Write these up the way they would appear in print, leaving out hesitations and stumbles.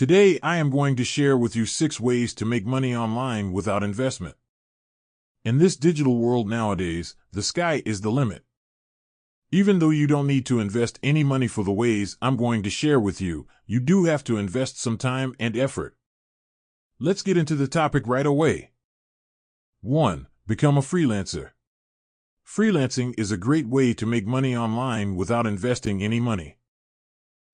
Today, I am going to share with you 6 ways to make money online without investment. In this digital world nowadays, the sky is the limit. Even though you don't need to invest any money for the ways I'm going to share with you, you do have to invest some time and effort. Let's get into the topic right away. 1. Become a freelancer. Freelancing is a great way to make money online without investing any money.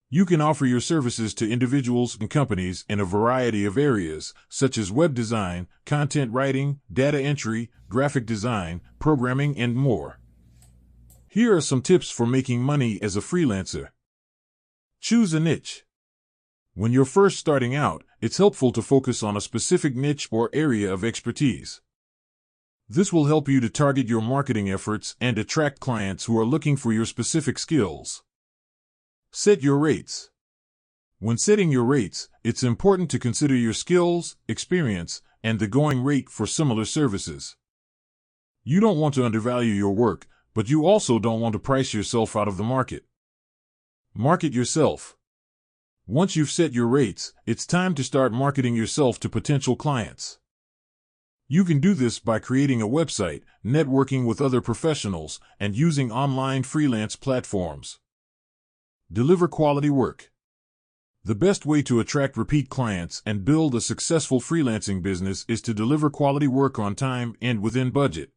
You can offer your services to individuals and companies in a variety of areas, such as web design, content writing, data entry, graphic design, programming, and more. Here are some tips for making money as a freelancer. Choose a niche. When you're first starting out, it's helpful to focus on a specific niche or area of expertise. This will help you to target your marketing efforts and attract clients who are looking for your specific skills. Set your rates. When setting your rates, it's important to consider your skills, experience, and the going rate for similar services. You don't want to undervalue your work, but you also don't want to price yourself out of the market. Market yourself. Once you've set your rates, it's time to start marketing yourself to potential clients. You can do this by creating a website, networking with other professionals, and using online freelance platforms. Deliver quality work. The best way to attract repeat clients and build a successful freelancing business is to deliver quality work on time and within budget.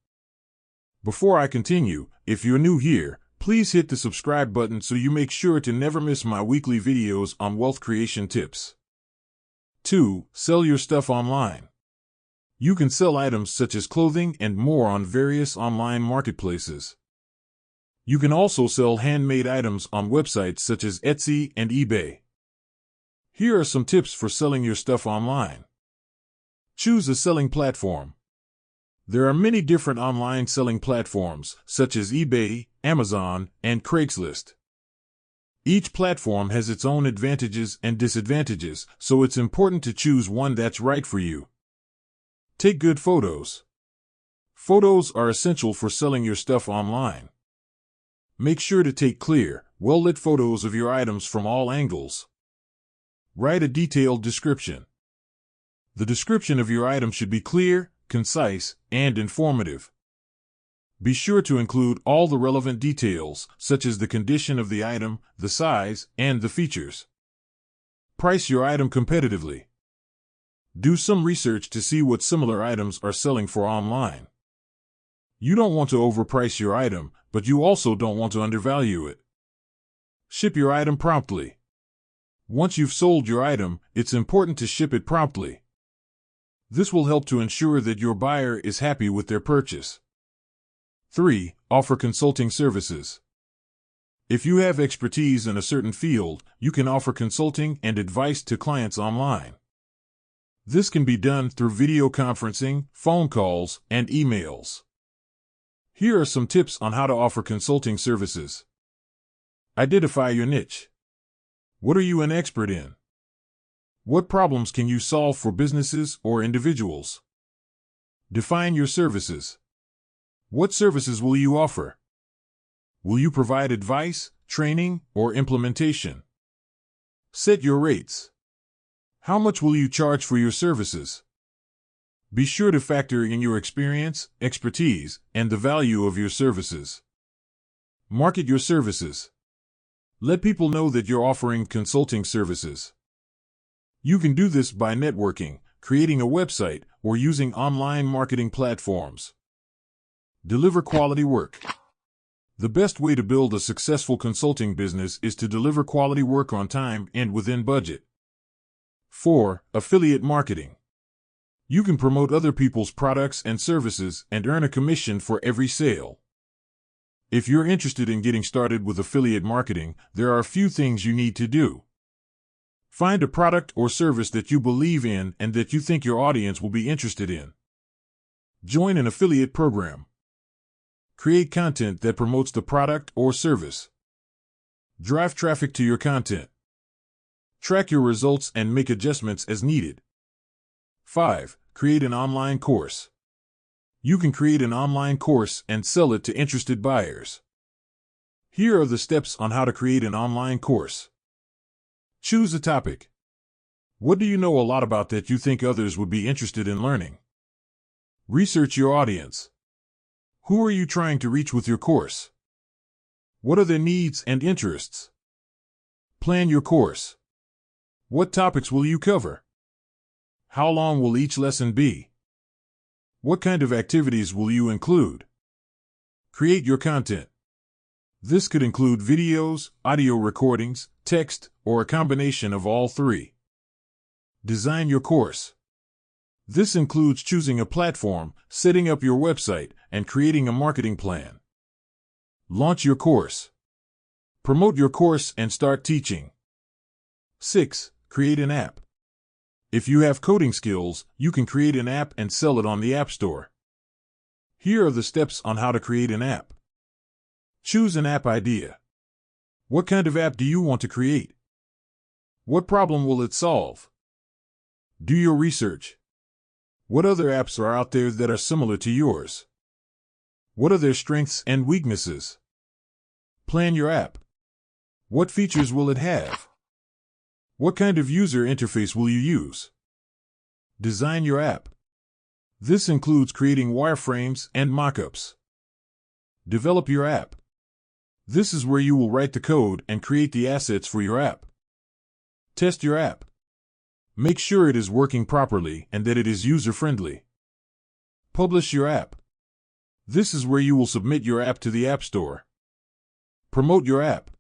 Before I continue, if you're new here, please hit the subscribe button so you make sure to never miss my weekly videos on wealth creation tips. 2. Sell your stuff online. You can sell items such as clothing and more on various online marketplaces. You can also sell handmade items on websites such as Etsy and eBay. Here are some tips for selling your stuff online. Choose a selling platform. There are many different online selling platforms, such as eBay, Amazon, and Craigslist. Each platform has its own advantages and disadvantages, so it's important to choose one that's right for you. Take good photos. Photos are essential for selling your stuff online. Make sure to take clear, well-lit photos of your items from all angles. Write a detailed description. The description of your item should be clear, concise, and informative. Be sure to include all the relevant details, such as the condition of the item, the size, and the features. Price your item competitively. Do some research to see what similar items are selling for online. You don't want to overprice your item, but you also don't want to undervalue it. Ship your item promptly. Once you've sold your item, it's important to ship it promptly. This will help to ensure that your buyer is happy with their purchase. 3. Offer consulting services. If you have expertise in a certain field, you can offer consulting and advice to clients online. This can be done through video conferencing, phone calls, and emails. Here are some tips on how to offer consulting services. Identify your niche. What are you an expert in? What problems can you solve for businesses or individuals? Define your services. What services will you offer? Will you provide advice, training, or implementation? Set your rates. How much will you charge for your services? Be sure to factor in your experience, expertise, and the value of your services. Market your services. Let people know that you're offering consulting services. You can do this by networking, creating a website, or using online marketing platforms. Deliver quality work. The best way to build a successful consulting business is to deliver quality work on time and within budget. 4. Affiliate marketing. You can promote other people's products and services and earn a commission for every sale. If you're interested in getting started with affiliate marketing, there are a few things you need to do. Find a product or service that you believe in and that you think your audience will be interested in. Join an affiliate program. Create content that promotes the product or service. Drive traffic to your content. Track your results and make adjustments as needed. 5. Create an online course. You can create an online course and sell it to interested buyers. Here are the steps on how to create an online course. Choose a topic. What do you know a lot about that you think others would be interested in learning? Research your audience. Who are you trying to reach with your course? What are their needs and interests? Plan your course. What topics will you cover? How long will each lesson be? What kind of activities will you include? Create your content. This could include videos, audio recordings, text, or a combination of all three. Design your course. This includes choosing a platform, setting up your website, and creating a marketing plan. Launch your course. Promote your course and start teaching. 6. Create an app. If you have coding skills, you can create an app and sell it on the App Store. Here are the steps on how to create an app. Choose an app idea. What kind of app do you want to create? What problem will it solve? Do your research. What other apps are out there that are similar to yours? What are their strengths and weaknesses? Plan your app. What features will it have? What kind of user interface will you use? Design your app. This includes creating wireframes and mockups. Develop your app. This is where you will write the code and create the assets for your app. Test your app. Make sure it is working properly and that it is user-friendly. Publish your app. This is where you will submit your app to the App Store. Promote your app.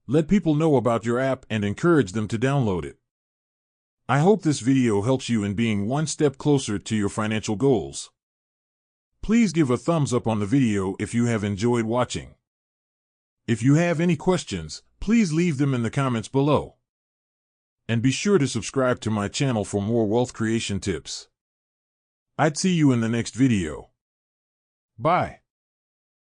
Let people know about your app and encourage them to download it. I hope this video helps you in being one step closer to your financial goals. Please give a thumbs up on the video if you have enjoyed watching. If you have any questions, please leave them in the comments below. And be sure to subscribe to my channel for more wealth creation tips. I'd see you in the next video. Bye.